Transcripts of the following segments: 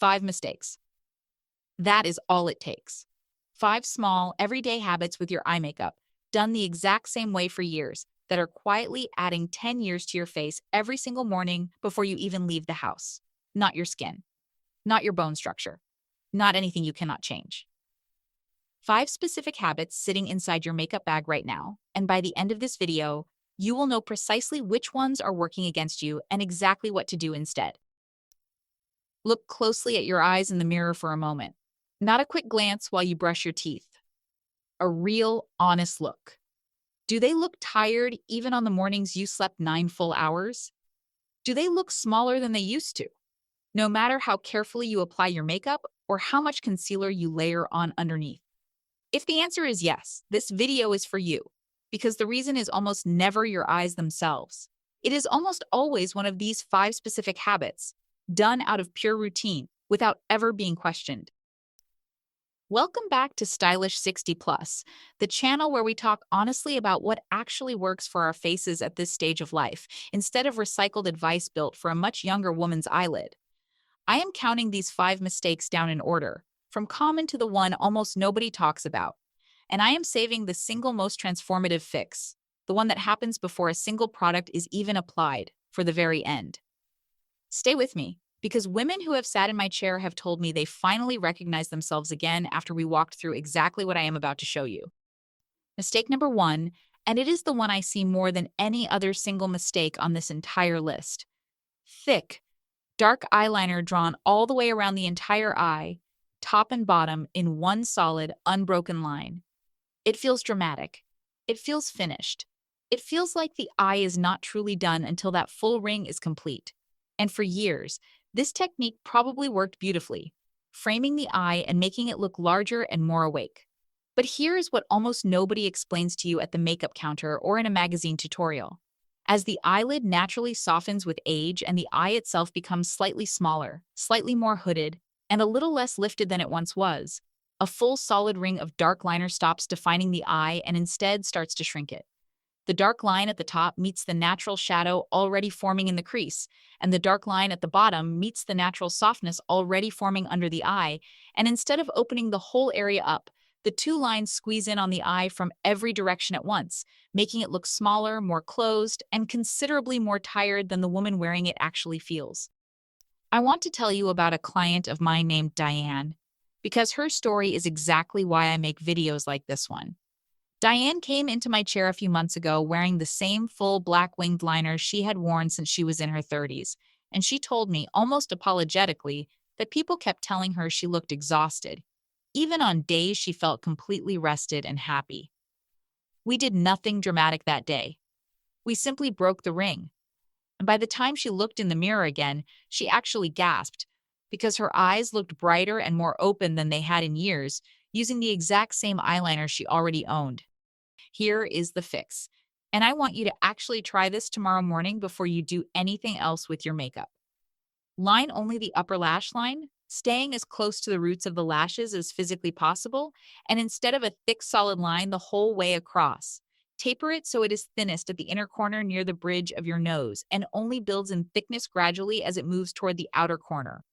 5 mistakes. That is all it takes. 5 small, everyday habits with your eye makeup, done the exact same way for years, that are quietly adding 10 years to your face every single morning before you even leave the house. Not your skin, not your bone structure, not anything you cannot change. 5 specific habits sitting inside your makeup bag right now, and by the end of this video, you will know precisely which ones are working against you and exactly what to do instead. Look closely at your eyes in the mirror for a moment. Not a quick glance while you brush your teeth. A real, honest look. Do they look tired even on the mornings you slept 9 full hours? Do they look smaller than they used to, no matter how carefully you apply your makeup or how much concealer you layer on underneath? If the answer is yes, this video is for you, because the reason is almost never your eyes themselves. It is almost always one of these 5 specific habits, done out of pure routine, without ever being questioned. Welcome back to Stylish 60 Plus, the channel where we talk honestly about what actually works for our faces at this stage of life, instead of recycled advice built for a much younger woman's eyelid. I am counting these 5 mistakes down in order, from common to the one almost nobody talks about. And I am saving the single most transformative fix, the one that happens before a single product is even applied, for the very end. Stay with me, because women who have sat in my chair have told me they finally recognize themselves again after we walked through exactly what I am about to show you. Mistake number 1, and it is the one I see more than any other single mistake on this entire list. Thick, dark eyeliner drawn all the way around the entire eye, top and bottom in one solid, unbroken line. It feels dramatic. It feels finished. It feels like the eye is not truly done until that full ring is complete. And for years, this technique probably worked beautifully, framing the eye and making it look larger and more awake. But here is what almost nobody explains to you at the makeup counter or in a magazine tutorial. As the eyelid naturally softens with age and the eye itself becomes slightly smaller, slightly more hooded, and a little less lifted than it once was, a full solid ring of dark liner stops defining the eye and instead starts to shrink it. The dark line at the top meets the natural shadow already forming in the crease, and the dark line at the bottom meets the natural softness already forming under the eye, and instead of opening the whole area up, the 2 lines squeeze in on the eye from every direction at once, making it look smaller, more closed, and considerably more tired than the woman wearing it actually feels. I want to tell you about a client of mine named Diane, because her story is exactly why I make videos like this one. Diane came into my chair a few months ago wearing the same full black winged liner she had worn since she was in her 30s, and she told me, almost apologetically, that people kept telling her she looked exhausted, even on days she felt completely rested and happy. We did nothing dramatic that day. We simply broke the ring. And by the time she looked in the mirror again, she actually gasped, because her eyes looked brighter and more open than they had in years, using the exact same eyeliner she already owned. Here is the fix. And I want you to actually try this tomorrow morning before you do anything else with your makeup. Line only the upper lash line, staying as close to the roots of the lashes as physically possible, and instead of a thick solid line the whole way across, taper it so it is thinnest at the inner corner near the bridge of your nose and only builds in thickness gradually as it moves toward the outer corner.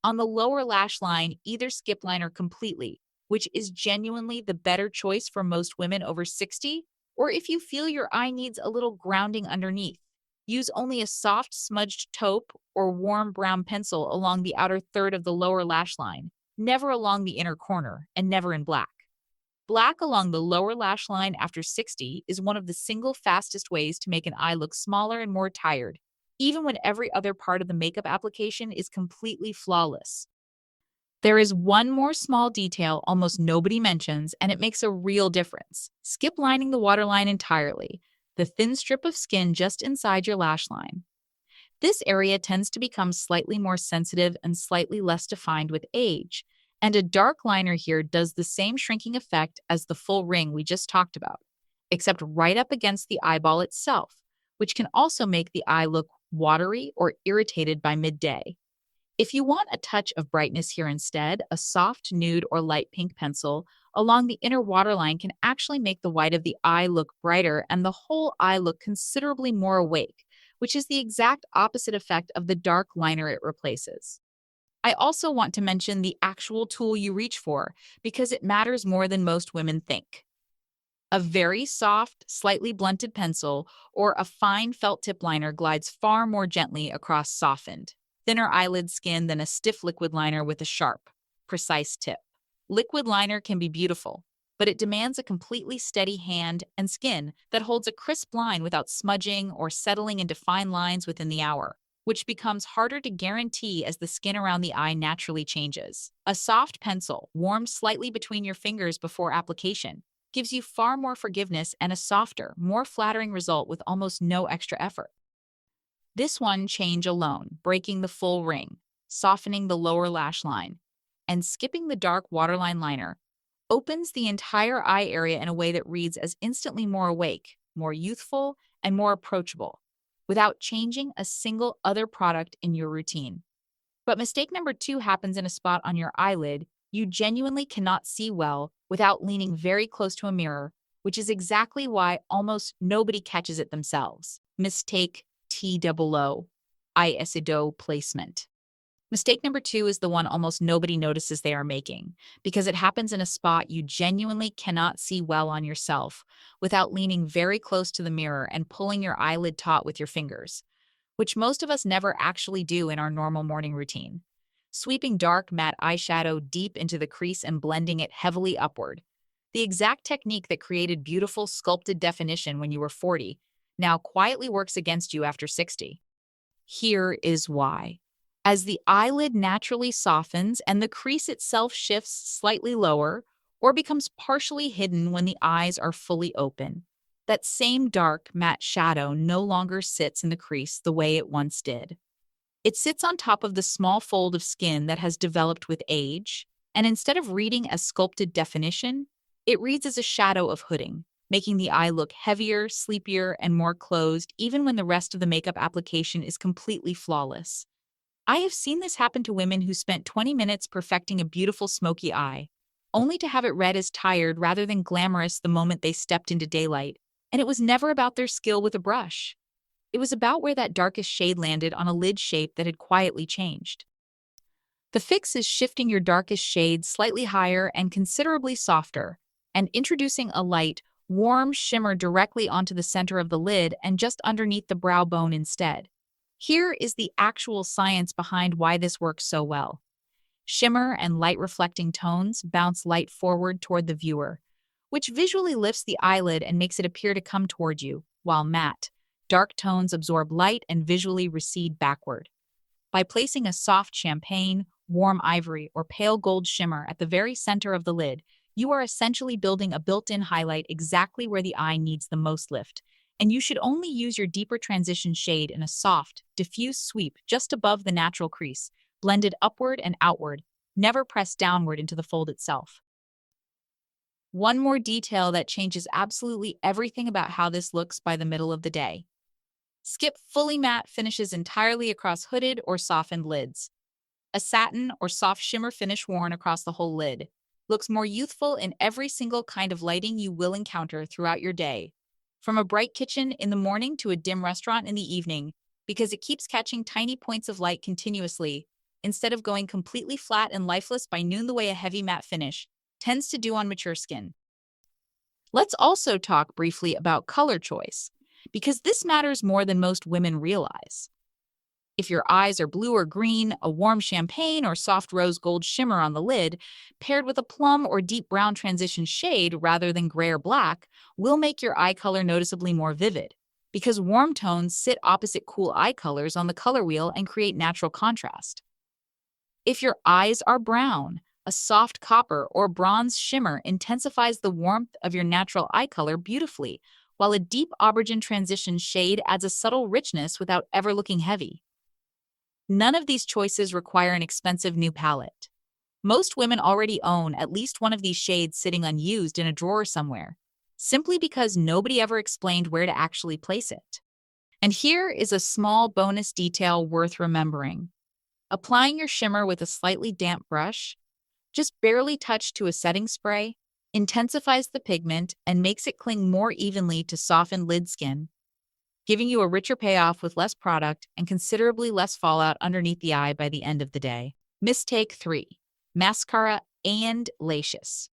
On the lower lash line, either skip liner completely, which is genuinely the better choice for most women over 60, or if you feel your eye needs a little grounding underneath, use only a soft smudged taupe or warm brown pencil along the outer third of the lower lash line, never along the inner corner, and never in black. Black along the lower lash line after 60 is one of the single fastest ways to make an eye look smaller and more tired, even when every other part of the makeup application is completely flawless. There is one more small detail almost nobody mentions, and it makes a real difference. Skip lining the waterline entirely, the thin strip of skin just inside your lash line. This area tends to become slightly more sensitive and slightly less defined with age, and a dark liner here does the same shrinking effect as the full ring we just talked about, except right up against the eyeball itself, which can also make the eye look watery or irritated by midday. If you want a touch of brightness here instead, a soft nude or light pink pencil along the inner waterline can actually make the white of the eye look brighter and the whole eye look considerably more awake, which is the exact opposite effect of the dark liner it replaces. I also want to mention the actual tool you reach for because it matters more than most women think. A very soft, slightly blunted pencil or a fine felt tip liner glides far more gently across softened, thinner eyelid skin than a stiff liquid liner with a sharp, precise tip. Liquid liner can be beautiful, but it demands a completely steady hand and skin that holds a crisp line without smudging or settling into fine lines within the hour, which becomes harder to guarantee as the skin around the eye naturally changes. A soft pencil, warmed slightly between your fingers before application, gives you far more forgiveness and a softer, more flattering result with almost no extra effort. This one change alone, breaking the full ring, softening the lower lash line, and skipping the dark waterline liner, opens the entire eye area in a way that reads as instantly more awake, more youthful, and more approachable, without changing a single other product in your routine. But mistake number two happens in a spot on your eyelid you genuinely cannot see well without leaning very close to a mirror, which is exactly why almost nobody catches it themselves. Mistake TOO, ISIDO placement. Mistake number two is the one almost nobody notices they are making, because it happens in a spot you genuinely cannot see well on yourself without leaning very close to the mirror and pulling your eyelid taut with your fingers, which most of us never actually do in our normal morning routine. Sweeping dark matte eyeshadow deep into the crease and blending it heavily upward. The exact technique that created beautiful sculpted definition when you were 40 now quietly works against you after 60. Here is why. As the eyelid naturally softens and the crease itself shifts slightly lower or becomes partially hidden when the eyes are fully open, that same dark matte shadow no longer sits in the crease the way it once did. It sits on top of the small fold of skin that has developed with age, and instead of reading as sculpted definition, it reads as a shadow of hooding, making the eye look heavier, sleepier, and more closed even when the rest of the makeup application is completely flawless. I have seen this happen to women who spent 20 minutes perfecting a beautiful smoky eye, only to have it read as tired rather than glamorous the moment they stepped into daylight, and it was never about their skill with a brush. It was about where that darkest shade landed on a lid shape that had quietly changed. The fix is shifting your darkest shade slightly higher and considerably softer, and introducing a light, warm shimmer directly onto the center of the lid and just underneath the brow bone instead. Here is the actual science behind why this works so well. Shimmer and light-reflecting tones bounce light forward toward the viewer, which visually lifts the eyelid and makes it appear to come toward you, while matte, dark tones absorb light and visually recede backward. By placing a soft champagne, warm ivory, or pale gold shimmer at the very center of the lid, you are essentially building a built-in highlight exactly where the eye needs the most lift, and you should only use your deeper transition shade in a soft, diffuse sweep just above the natural crease, blended upward and outward, never pressed downward into the fold itself. One more detail that changes absolutely everything about how this looks by the middle of the day. Skip fully matte finishes entirely across hooded or softened lids. A satin or soft shimmer finish worn across the whole lid looks more youthful in every single kind of lighting you will encounter throughout your day, from a bright kitchen in the morning to a dim restaurant in the evening, because it keeps catching tiny points of light continuously, instead of going completely flat and lifeless by noon the way a heavy matte finish tends to do on mature skin. Let's also talk briefly about color choice, because this matters more than most women realize. If your eyes are blue or green, a warm champagne or soft rose gold shimmer on the lid, paired with a plum or deep brown transition shade rather than gray or black, will make your eye color noticeably more vivid, because warm tones sit opposite cool eye colors on the color wheel and create natural contrast. If your eyes are brown, a soft copper or bronze shimmer intensifies the warmth of your natural eye color beautifully, while a deep aubergine transition shade adds a subtle richness without ever looking heavy. None of these choices require an expensive new palette. Most women already own at least one of these shades sitting unused in a drawer somewhere, simply because nobody ever explained where to actually place it. And here is a small bonus detail worth remembering. Applying your shimmer with a slightly damp brush, just barely touched to a setting spray, intensifies the pigment and makes it cling more evenly to softened lid skin, giving you a richer payoff with less product and considerably less fallout underneath the eye by the end of the day. Mistake 3. Mascara and lashes.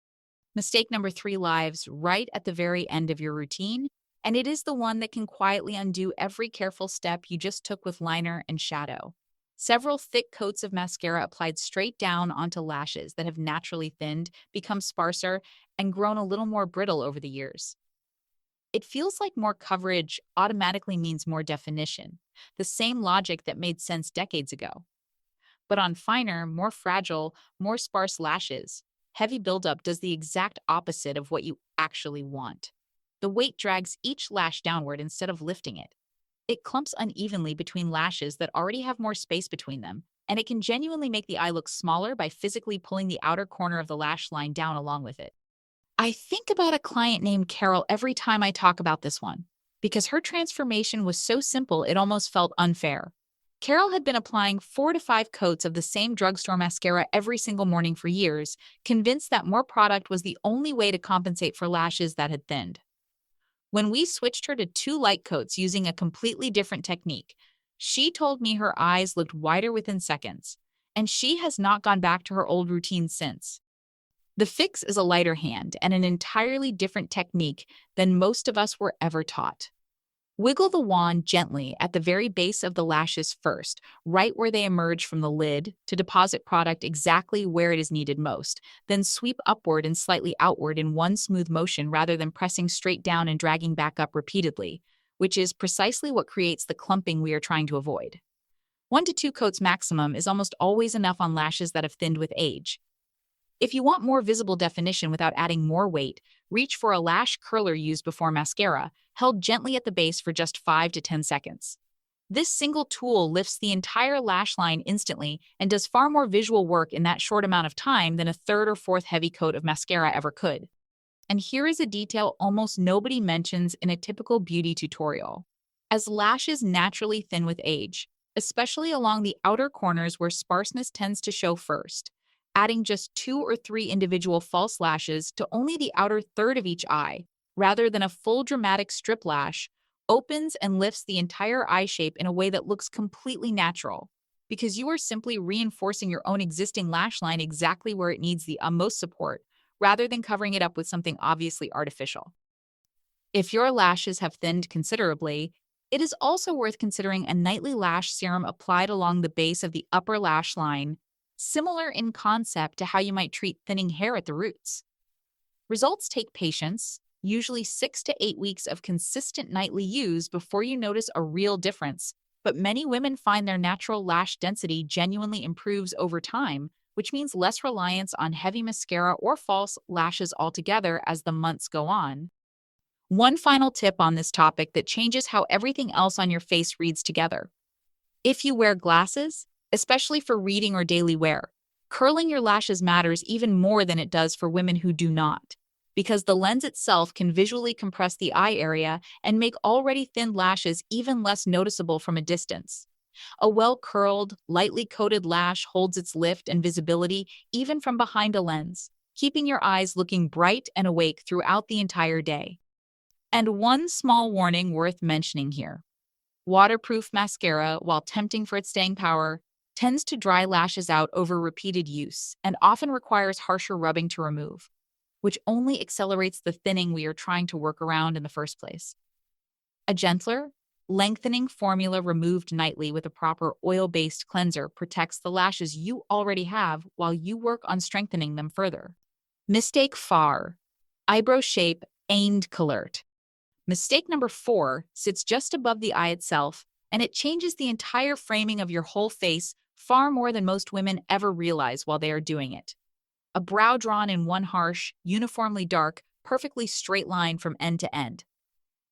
Mistake number 3 lives right at the very end of your routine, and it is the one that can quietly undo every careful step you just took with liner and shadow. Several thick coats of mascara applied straight down onto lashes that have naturally thinned, become sparser, and grown a little more brittle over the years. It feels like more coverage automatically means more definition, the same logic that made sense decades ago. But on finer, more fragile, more sparse lashes, heavy buildup does the exact opposite of what you actually want. The weight drags each lash downward instead of lifting it. It clumps unevenly between lashes that already have more space between them, and it can genuinely make the eye look smaller by physically pulling the outer corner of the lash line down along with it. I think about a client named Carol every time I talk about this one, because her transformation was so simple it almost felt unfair. Carol had been applying 4 to 5 coats of the same drugstore mascara every single morning for years, convinced that more product was the only way to compensate for lashes that had thinned. When we switched her to 2 light coats using a completely different technique, she told me her eyes looked wider within seconds, and she has not gone back to her old routine since. The fix is a lighter hand and an entirely different technique than most of us were ever taught. Wiggle the wand gently at the very base of the lashes first, right where they emerge from the lid, to deposit product exactly where it is needed most. Then sweep upward and slightly outward in one smooth motion rather than pressing straight down and dragging back up repeatedly, which is precisely what creates the clumping we are trying to avoid. 1 to 2 coats maximum is almost always enough on lashes that have thinned with age. If you want more visible definition without adding more weight, reach for a lash curler used before mascara, held gently at the base for just 5 to 10 seconds. This single tool lifts the entire lash line instantly and does far more visual work in that short amount of time than a third or fourth heavy coat of mascara ever could. And here is a detail almost nobody mentions in a typical beauty tutorial. As lashes naturally thin with age, especially along the outer corners where sparseness tends to show first, adding just 2 or 3 individual false lashes to only the outer third of each eye, rather than a full dramatic strip lash, opens and lifts the entire eye shape in a way that looks completely natural, because you are simply reinforcing your own existing lash line exactly where it needs the most support, rather than covering it up with something obviously artificial. If your lashes have thinned considerably, it is also worth considering a nightly lash serum applied along the base of the upper lash line, similar in concept to how you might treat thinning hair at the roots. Results take patience, usually 6 to 8 weeks of consistent nightly use before you notice a real difference, but many women find their natural lash density genuinely improves over time, which means less reliance on heavy mascara or false lashes altogether as the months go on. One final tip on this topic that changes how everything else on your face reads together. If you wear glasses, especially for reading or daily wear, curling your lashes matters even more than it does for women who do not, because the lens itself can visually compress the eye area and make already thin lashes even less noticeable from a distance. A well-curled, lightly coated lash holds its lift and visibility even from behind a lens, keeping your eyes looking bright and awake throughout the entire day. And one small warning worth mentioning here. Waterproof mascara, while tempting for its staying power, tends to dry lashes out over repeated use and often requires harsher rubbing to remove, which only accelerates the thinning we are trying to work around in the first place. A gentler, lengthening formula removed nightly with a proper oil-based cleanser protects the lashes you already have while you work on strengthening them further. Mistake 4. Eyebrow shape and colort. Mistake number 4 sits just above the eye itself, and it changes the entire framing of your whole face far more than most women ever realize while they are doing it. A brow drawn in one harsh, uniformly dark, perfectly straight line from end to end.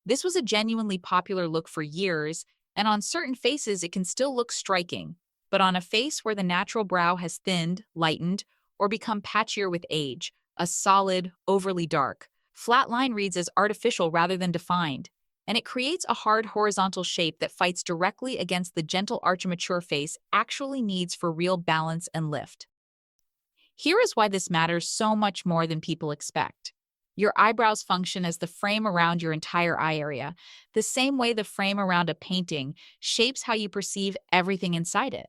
This was a genuinely popular look for years, and on certain faces it can still look striking, but on a face where the natural brow has thinned, lightened, or become patchier with age, a solid, overly dark, flat line reads as artificial rather than defined, and it creates a hard horizontal shape that fights directly against the gentle arch a mature face actually needs for real balance and lift. Here is why this matters so much more than people expect. Your eyebrows function as the frame around your entire eye area, the same way the frame around a painting shapes how you perceive everything inside it.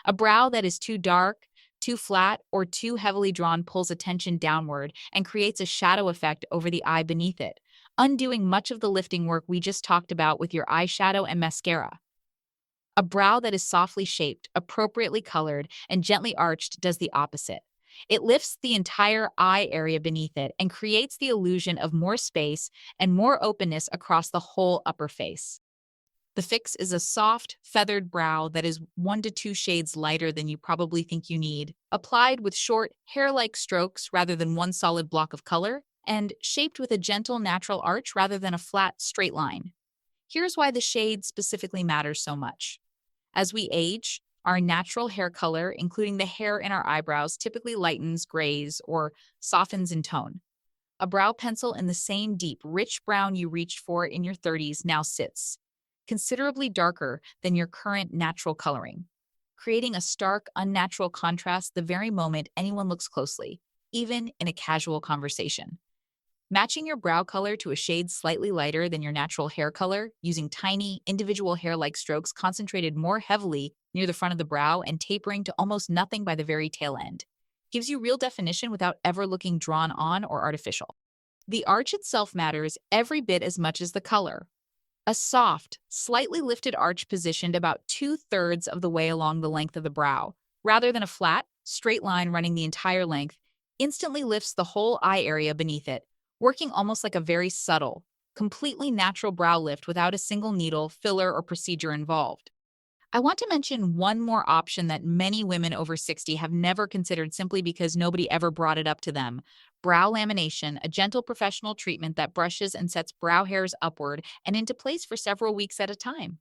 A brow that is too dark, too flat, or too heavily drawn pulls attention downward and creates a shadow effect over the eye beneath it, undoing much of the lifting work we just talked about with your eyeshadow and mascara. A brow that is softly shaped, appropriately colored, and gently arched does the opposite. It lifts the entire eye area beneath it and creates the illusion of more space and more openness across the whole upper face. The fix is a soft, feathered brow that is 1 to 2 shades lighter than you probably think you need, applied with short, hair-like strokes rather than one solid block of color, and shaped with a gentle, natural arch rather than a flat, straight line. Here's why the shade specifically matters so much. As we age, our natural hair color, including the hair in our eyebrows, typically lightens, grays, or softens in tone. A brow pencil in the same deep, rich brown you reached for in your 30s now sits, considerably darker than your current natural coloring, creating a stark, unnatural contrast the very moment anyone looks closely, even in a casual conversation. Matching your brow color to a shade slightly lighter than your natural hair color, using tiny, individual hair-like strokes concentrated more heavily near the front of the brow and tapering to almost nothing by the very tail end, gives you real definition without ever looking drawn on or artificial. The arch itself matters every bit as much as the color. A soft, slightly lifted arch positioned about 2/3 of the way along the length of the brow, rather than a flat, straight line running the entire length, instantly lifts the whole eye area beneath it, working almost like a very subtle, completely natural brow lift without a single needle, filler, or procedure involved. I want to mention one more option that many women over 60 have never considered simply because nobody ever brought it up to them. Brow lamination, a gentle professional treatment that brushes and sets brow hairs upward and into place for several weeks at a time.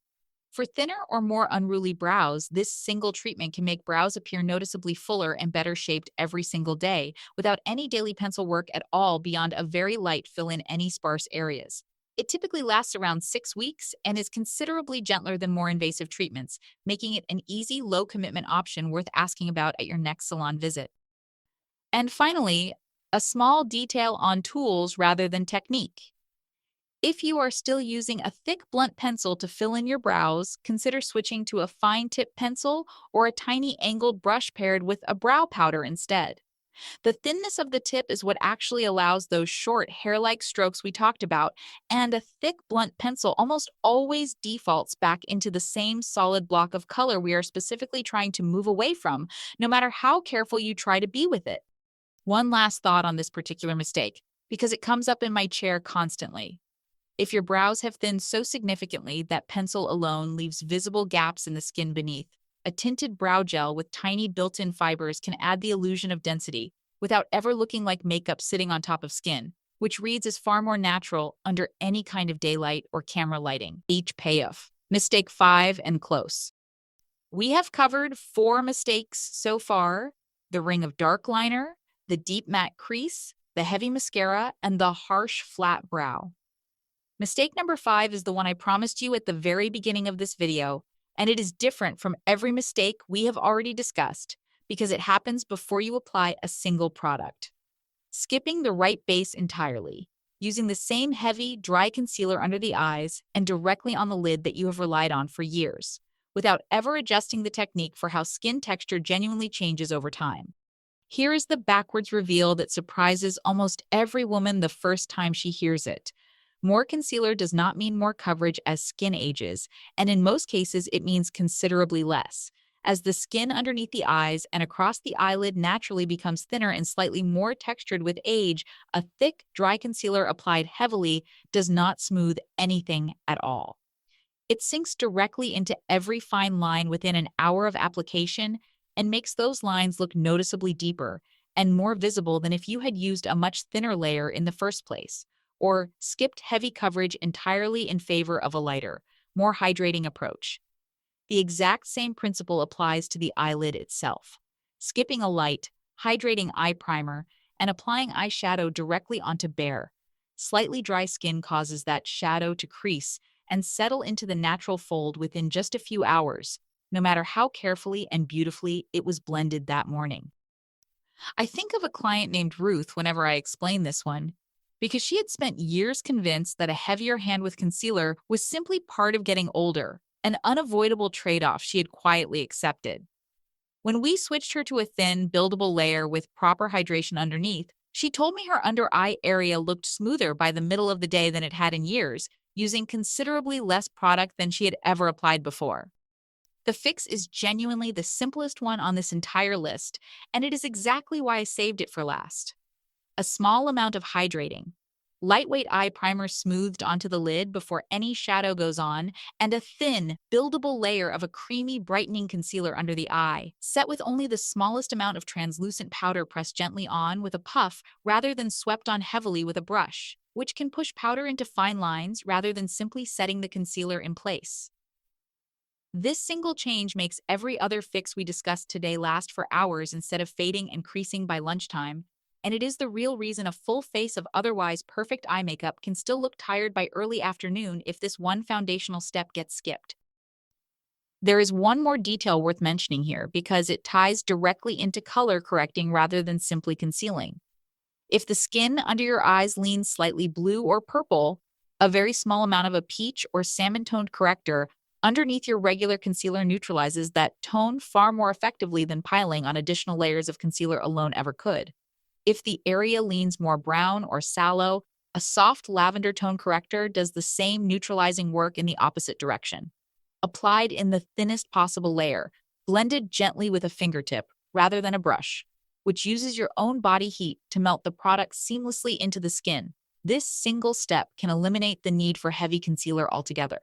For thinner or more unruly brows, this single treatment can make brows appear noticeably fuller and better shaped every single day, without any daily pencil work at all beyond a very light fill in any sparse areas. It typically lasts around 6 weeks and is considerably gentler than more invasive treatments, making it an easy, low commitment option worth asking about at your next salon visit. And finally, a small detail on tools rather than technique. If you are still using a thick blunt pencil to fill in your brows, consider switching to a fine tip pencil or a tiny angled brush paired with a brow powder instead. The thinness of the tip is what actually allows those short hair-like strokes we talked about, and a thick blunt pencil almost always defaults back into the same solid block of color we are specifically trying to move away from, no matter how careful you try to be with it. One last thought on this particular mistake, because it comes up in my chair constantly. If your brows have thinned so significantly that pencil alone leaves visible gaps in the skin beneath, a tinted brow gel with tiny built-in fibers can add the illusion of density without ever looking like makeup sitting on top of skin, which reads as far more natural under any kind of daylight or camera lighting. Each payoff. Mistake 5 and close. We have covered 4 mistakes so far: the ring of dark liner, the deep matte crease, the heavy mascara, and the harsh flat brow. Mistake number 5 is the one I promised you at the very beginning of this video, and it is different from every mistake we have already discussed because it happens before you apply a single product. Skipping the right base entirely, using the same heavy, dry concealer under the eyes and directly on the lid that you have relied on for years, without ever adjusting the technique for how skin texture genuinely changes over time. Here is the backwards reveal that surprises almost every woman the first time she hears it. More concealer does not mean more coverage as skin ages, and in most cases it means considerably less. As the skin underneath the eyes and across the eyelid naturally becomes thinner and slightly more textured with age, a thick, dry concealer applied heavily does not smooth anything at all. It sinks directly into every fine line within an hour of application and makes those lines look noticeably deeper and more visible than if you had used a much thinner layer in the first place, or skipped heavy coverage entirely in favor of a lighter, more hydrating approach. The exact same principle applies to the eyelid itself. Skipping a light, hydrating eye primer, and applying eyeshadow directly onto bare, slightly dry skin causes that shadow to crease and settle into the natural fold within just a few hours, no matter how carefully and beautifully it was blended that morning. I think of a client named Ruth whenever I explain this one, because she had spent years convinced that a heavier hand with concealer was simply part of getting older, an unavoidable trade-off she had quietly accepted. When we switched her to a thin, buildable layer with proper hydration underneath, she told me her under eye area looked smoother by the middle of the day than it had in years, using considerably less product than she had ever applied before. The fix is genuinely the simplest one on this entire list, and it is exactly why I saved it for last. A small amount of hydrating, lightweight eye primer smoothed onto the lid before any shadow goes on, and a thin, buildable layer of a creamy, brightening concealer under the eye, set with only the smallest amount of translucent powder pressed gently on with a puff rather than swept on heavily with a brush, which can push powder into fine lines rather than simply setting the concealer in place. This single change makes every other fix we discussed today last for hours instead of fading and creasing by lunchtime, and it is the real reason a full face of otherwise perfect eye makeup can still look tired by early afternoon if this one foundational step gets skipped. There is one more detail worth mentioning here because it ties directly into color correcting rather than simply concealing. If the skin under your eyes leans slightly blue or purple, a very small amount of a peach or salmon-toned corrector underneath your regular concealer neutralizes that tone far more effectively than piling on additional layers of concealer alone ever could. If the area leans more brown or sallow, a soft lavender tone corrector does the same neutralizing work in the opposite direction. Applied in the thinnest possible layer, blended gently with a fingertip rather than a brush, which uses your own body heat to melt the product seamlessly into the skin. This single step can eliminate the need for heavy concealer altogether.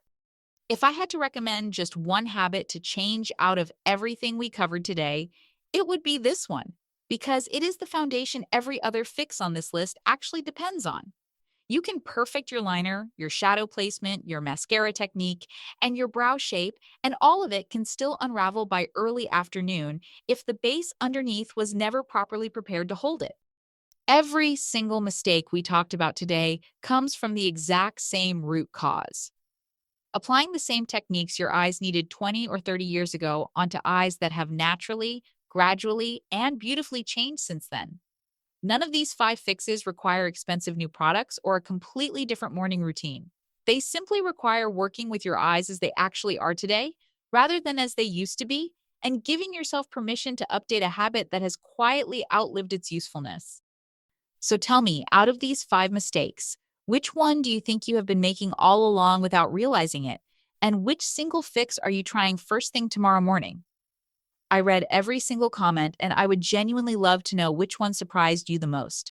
If I had to recommend just one habit to change out of everything we covered today, it would be this one, because it is the foundation every other fix on this list actually depends on. You can perfect your liner, your shadow placement, your mascara technique, and your brow shape, and all of it can still unravel by early afternoon if the base underneath was never properly prepared to hold it. Every single mistake we talked about today comes from the exact same root cause. Applying the same techniques your eyes needed 20 or 30 years ago onto eyes that have naturally, gradually, and beautifully changed since then. None of these 5 fixes require expensive new products or a completely different morning routine. They simply require working with your eyes as they actually are today, rather than as they used to be, and giving yourself permission to update a habit that has quietly outlived its usefulness. So tell me, out of these 5 mistakes, which one do you think you have been making all along without realizing it? And which single fix are you trying first thing tomorrow morning? I read every single comment, and I would genuinely love to know which one surprised you the most.